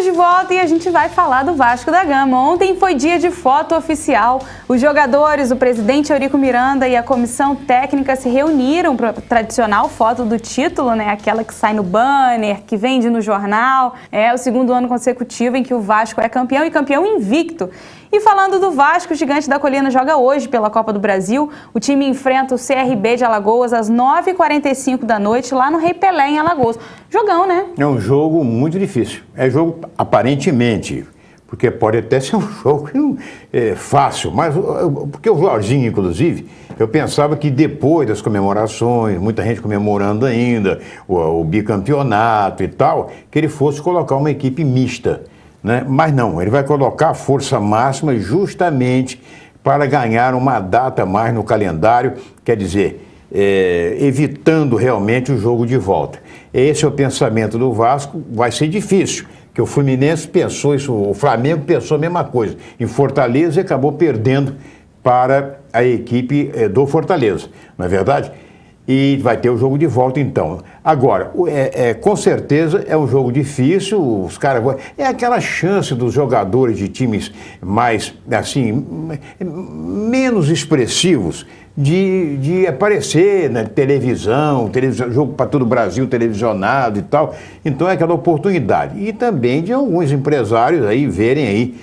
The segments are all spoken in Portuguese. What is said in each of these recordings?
de volta e a gente vai falar do Vasco da Gama. Ontem foi dia de foto oficial. Os jogadores, o presidente Eurico Miranda e a comissão técnica se reuniram para a tradicional foto do título, né? Aquela que sai no banner, que vende no jornal. É o segundo ano consecutivo em que o Vasco é campeão e campeão invicto. E falando do Vasco, o Gigante da Colina joga hoje pela Copa do Brasil. O time enfrenta o CRB de Alagoas às 9h45 da noite, lá no Rei Pelé, em Alagoas. Jogão, né? É um jogo muito difícil. É jogo, aparentemente, porque pode até ser um jogo fácil, mas porque o Jorginho, inclusive, eu pensava que depois das comemorações, muita gente comemorando ainda, o bicampeonato e tal, que ele fosse colocar uma equipe mista. Né? Mas não, ele vai colocar a força máxima justamente para ganhar uma data a mais no calendário, quer dizer, evitando realmente o jogo de volta. Esse é o pensamento do Vasco, vai ser difícil, que o Fluminense pensou isso, o Flamengo pensou a mesma coisa, em Fortaleza e acabou perdendo para a equipe do Fortaleza, não é verdade? E vai ter o jogo de volta, então. Agora, com certeza é um jogo difícil, os caras vão... É aquela chance dos jogadores de times mais, assim, menos expressivos de aparecer na televisão, jogo para todo o Brasil televisionado e tal. Então é aquela oportunidade. E também de alguns empresários aí verem aí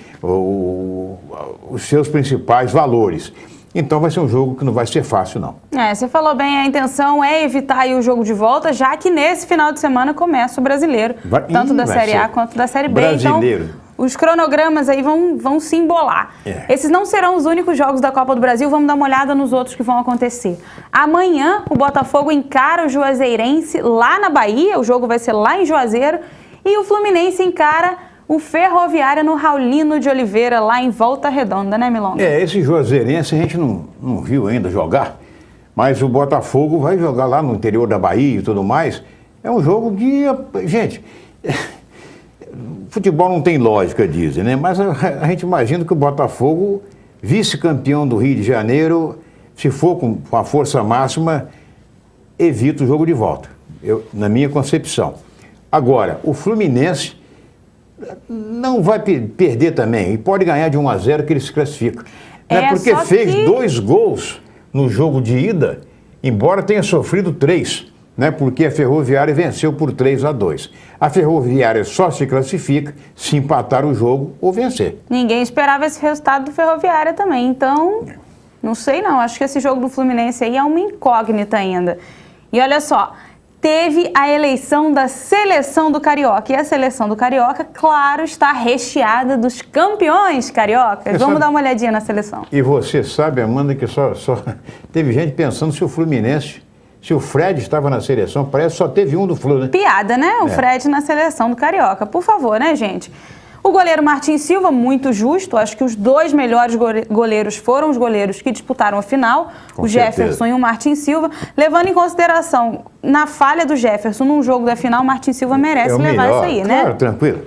os seus principais valores. Então vai ser um jogo que não vai ser fácil, não. Você falou bem, a intenção é evitar aí o jogo de volta, já que nesse final de semana começa o Brasileiro, tanto da Série A quanto da Série B. Brasileiro. Então, os cronogramas aí vão se embolar. Esses não serão os únicos jogos da Copa do Brasil, vamos dar uma olhada nos outros que vão acontecer. Amanhã, o Botafogo encara o Juazeirense lá na Bahia, o jogo vai ser lá em Juazeiro, e o Fluminense encara o Ferroviária no Raulino de Oliveira, lá em Volta Redonda, né, Milonga? Esse Juazeirense a gente não viu ainda jogar, mas o Botafogo vai jogar lá no interior da Bahia e tudo mais. É um jogo que, gente, futebol não tem lógica, dizem, né? Mas a gente imagina que o Botafogo, vice-campeão do Rio de Janeiro, se for com a força máxima, evita o jogo de volta, na minha concepção. Agora, o Fluminense não vai perder também, e pode ganhar de 1-0 que ele se classifica. Porque fez 2 gols no jogo de ida, embora tenha sofrido 3, né? Porque a Ferroviária venceu por 3-2. A Ferroviária só se classifica se empatar o jogo ou vencer. Ninguém esperava esse resultado do Ferroviária também, então não sei não, acho que esse jogo do Fluminense aí é uma incógnita ainda. E olha só, teve a eleição da seleção do Carioca. E a seleção do Carioca, claro, está recheada dos campeões cariocas. Vamos dar uma olhadinha na seleção. E você sabe, Amanda, que só teve gente pensando se o Fluminense, se o Fred estava na seleção, parece que só teve um do Fluminense. Piada, né? O Fred na seleção do Carioca. Por favor, né, gente? O goleiro Martin Silva, muito justo, acho que os 2 melhores goleiros foram os goleiros que disputaram a final, o Jefferson e o Martin Silva, levando em consideração, na falha do Jefferson num jogo da final, o Martin Silva merece levar isso aí, né? Claro, tranquilo.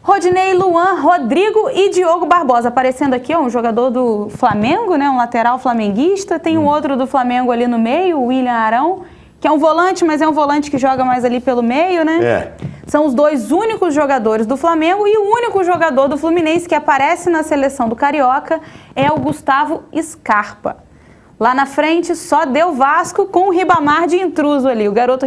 Rodinei, Luan, Rodrigo e Diogo Barbosa, aparecendo aqui, um jogador do Flamengo, né? Um lateral flamenguista, tem um outro do Flamengo ali no meio, o William Arão, que é um volante, mas é um volante que joga mais ali pelo meio, né? São os 2 únicos jogadores do Flamengo e o único jogador do Fluminense que aparece na seleção do Carioca é o Gustavo Scarpa. Lá na frente só deu Vasco com o Ribamar de intruso ali. O garoto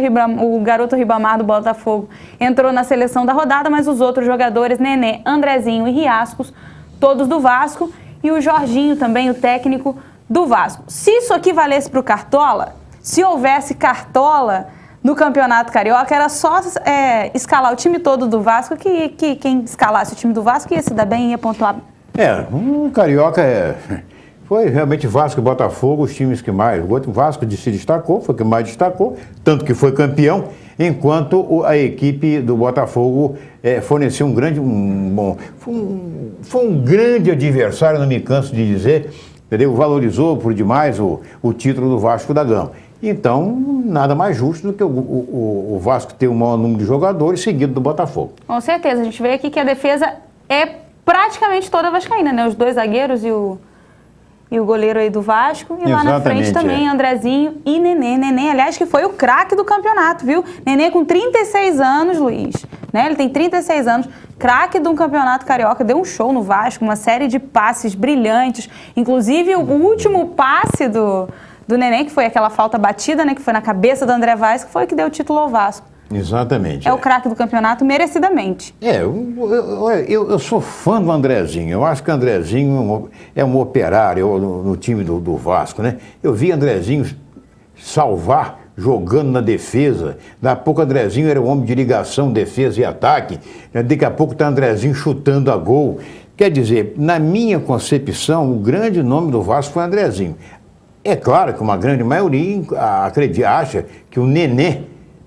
Ribamar do Botafogo entrou na seleção da rodada, mas os outros jogadores, Nenê, Andrezinho e Riascos, todos do Vasco, e o Jorginho também, o técnico do Vasco. Se isso aqui valesse para o Cartola, se houvesse Cartola no Campeonato Carioca, era só escalar o time todo do Vasco, que quem escalasse o time do Vasco ia se dar bem e ia pontuar. O Carioca foi realmente Vasco e Botafogo os times que mais... O Vasco se destacou, foi o que mais destacou, tanto que foi campeão, enquanto a equipe do Botafogo forneceu foi um grande adversário, não me canso de dizer, entendeu? Valorizou por demais o título do Vasco da Gama. Então, nada mais justo do que o Vasco ter o maior número de jogadores seguido do Botafogo. Com certeza, a gente vê aqui que a defesa é praticamente toda vascaína, né? Os 2 zagueiros e o goleiro aí do Vasco. E lá na frente também, Andrezinho e Nenê. Nenê, aliás, que foi o craque do campeonato, viu? Nenê com 36 anos, Luiz. né? Ele tem 36 anos, craque de um campeonato carioca, deu um show no Vasco, uma série de passes brilhantes. Inclusive, o último passe do Neném, que foi aquela falta batida, né? Que foi na cabeça do André Vaz, que foi o que deu o título ao Vasco. Exatamente. É o craque do campeonato, merecidamente. Eu sou fã do Andrezinho. Eu acho que o Andrezinho é um operário no time do Vasco, né? Eu vi Andrezinho salvar jogando na defesa. Daqui a pouco o Andrezinho era um homem de ligação, defesa e ataque. Daqui a pouco está Andrezinho chutando a gol. Quer dizer, na minha concepção, o grande nome do Vasco foi Andrezinho. É claro que uma grande maioria acha que o Nenê,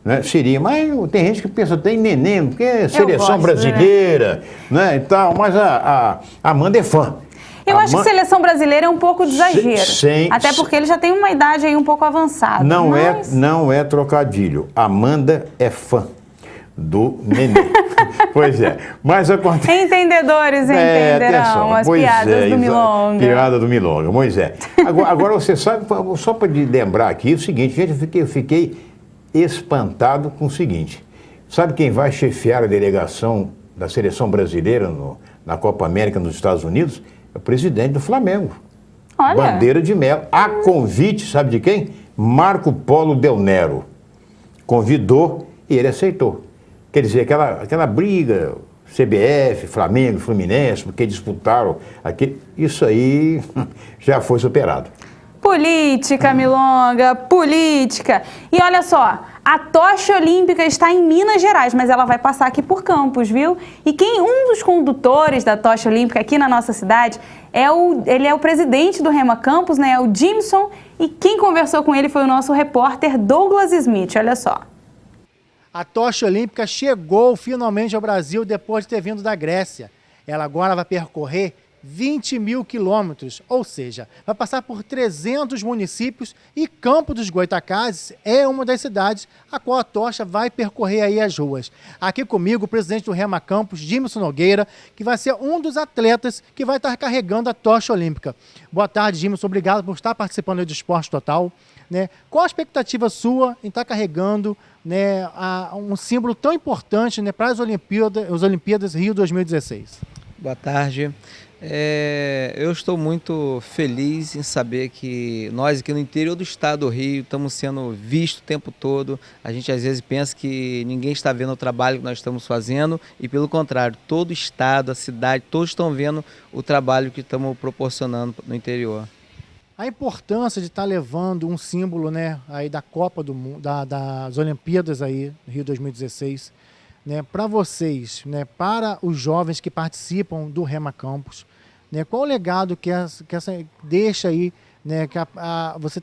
né, seria, mas tem gente que pensa até em Neném, porque é seleção brasileira, né, e tal, mas a Amanda é fã. Eu acho que seleção brasileira é um pouco de exagero, até porque ele já tem uma idade aí um pouco avançada. Não é trocadilho, Amanda é fã do Nenê. Pois é, mas acontece... Entendedores entenderão as piadas do Milonga. Piada do Milonga, pois é. Agora você sabe, só para lembrar aqui o seguinte, gente, eu fiquei espantado com o seguinte. Sabe quem vai chefiar a delegação da seleção brasileira na Copa América nos Estados Unidos? É o presidente do Flamengo. Olha. Bandeira de Melo. A convite, sabe de quem? Marco Polo Del Nero. Convidou e ele aceitou. Quer dizer, aquela briga, CBF, Flamengo, Fluminense, porque disputaram isso aí já foi superado. Política, Milonga, política. E olha só, a tocha olímpica está em Minas Gerais, mas ela vai passar aqui por Campos, viu? E um dos condutores da tocha olímpica aqui na nossa cidade, ele é o presidente do Rema Campos, né? É o Jimson, e quem conversou com ele foi o nosso repórter Douglas Smith, olha só. A tocha olímpica chegou finalmente ao Brasil depois de ter vindo da Grécia. Ela agora vai percorrer 20 mil quilômetros, ou seja, vai passar por 300 municípios e Campo dos Goytacazes é uma das cidades a qual a tocha vai percorrer aí as ruas. Aqui comigo o presidente do Rema Campos, Jimson Nogueira, que vai ser um dos atletas que vai estar carregando a tocha olímpica. Boa tarde, Jimson, obrigado por estar participando do Esporte Total. Né? Qual a expectativa sua em estar carregando, né, um símbolo tão importante, né, para as Olimpíadas Rio 2016? Boa tarde. Eu estou muito feliz em saber que nós aqui no interior do estado do Rio estamos sendo vistos o tempo todo. A gente às vezes pensa que ninguém está vendo o trabalho que nós estamos fazendo e pelo contrário, todo o estado, a cidade, todos estão vendo o trabalho que estamos proporcionando no interior. A importância de estar levando um símbolo, né, aí da Copa do Mundo, das Olimpíadas aí Rio 2016, né, para vocês, né, para os jovens que participam do Rema Campos, né, qual o legado que essa deixa aí, né, que você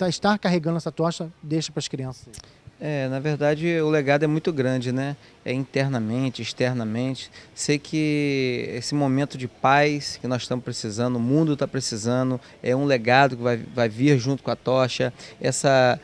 estar carregando essa tocha deixa para as crianças? Na verdade o legado é muito grande, né? Internamente, externamente. Sei que esse momento de paz que nós estamos precisando, o mundo está precisando, é um legado que vai vir junto com a tocha, essa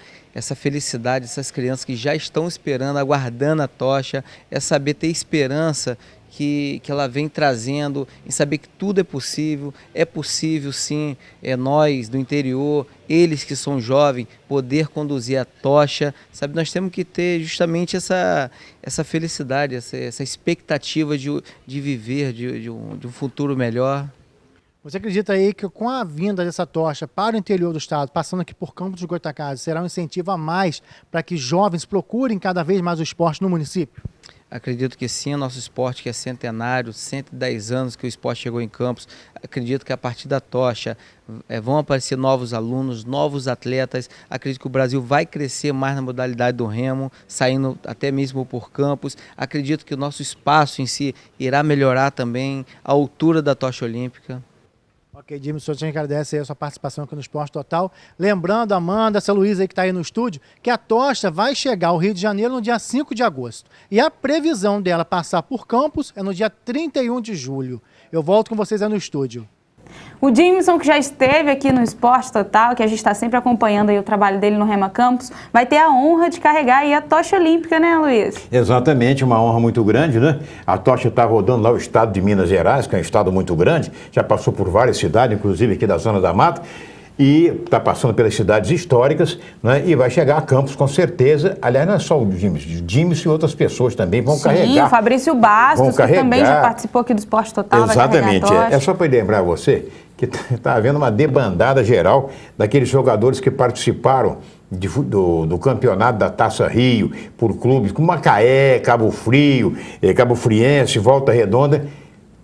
felicidade, essas crianças que já estão esperando, aguardando a tocha, é saber ter esperança que ela vem trazendo, em saber que tudo é possível sim, nós do interior, eles que são jovens, poder conduzir a tocha, sabe, nós temos que ter justamente essa felicidade, essa expectativa de viver, de um futuro melhor. Você acredita aí que com a vinda dessa tocha para o interior do estado, passando aqui por Campos dos Goytacazes, será um incentivo a mais para que jovens procurem cada vez mais o esporte no município? Acredito que sim, o nosso esporte que é centenário, 110 anos que o esporte chegou em Campos, acredito que a partir da tocha vão aparecer novos alunos, novos atletas, acredito que o Brasil vai crescer mais na modalidade do remo, saindo até mesmo por Campos, acredito que o nosso espaço em si irá melhorar também, a altura da tocha olímpica. Ok, Jimson, a gente agradece aí a sua participação aqui no Esporte Total. Lembrando, Amanda, essa Luísa aí que está aí no estúdio, que a tocha vai chegar ao Rio de Janeiro no dia 5 de agosto. E a previsão dela passar por Campos é no dia 31 de julho. Eu volto com vocês aí no estúdio. O Jimson, que já esteve aqui no Esporte Total, que a gente está sempre acompanhando aí o trabalho dele no Rema Campos, vai ter a honra de carregar aí a tocha olímpica, né, Luiz? Exatamente, uma honra muito grande, né? A tocha está rodando lá o estado de Minas Gerais, que é um estado muito grande, já passou por várias cidades, inclusive aqui da Zona da Mata. e está passando pelas cidades históricas, né, e vai chegar a Campos com certeza. Aliás, não é só o Dimes e outras pessoas também vão carregar. Sim, o Fabrício Bastos, que também já participou aqui do Esporte Total. Exatamente. É só para lembrar você que está havendo uma debandada geral daqueles jogadores que participaram do campeonato da Taça Rio, por clubes como Macaé, Cabo Frio, Cabo Friense, Volta Redonda.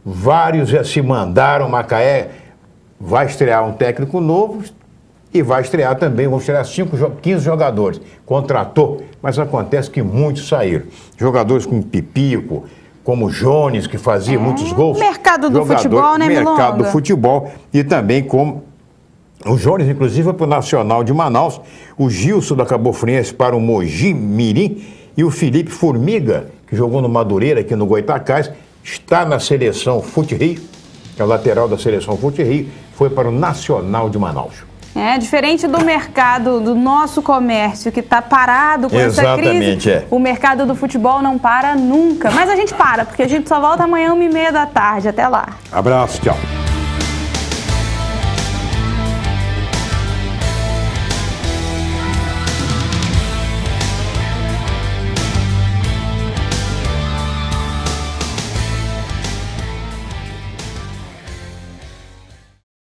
Vários já se mandaram. Macaé vai estrear um técnico novo e vai estrear também, vão estrear 15 jogadores. Contratou, mas acontece que muitos saíram. Jogadores como Pipico, como Jones, que fazia muitos gols. Mercado do futebol, né, Milonga? Mercado do futebol, e também como o Jones, inclusive, foi para o Nacional de Manaus, o Gilson da Cabo Friense para o Mogi Mirim, e o Felipe Formiga, que jogou no Madureira, aqui no Goitacás, está na seleção Fute Rio, que é o lateral da seleção Fute Rio, foi para o Nacional de Manaus. Diferente do mercado, do nosso comércio, que está parado com essa crise, o mercado do futebol não para nunca. Mas a gente para, porque a gente só volta amanhã 1h30 da tarde. Até lá. Abraço, tchau.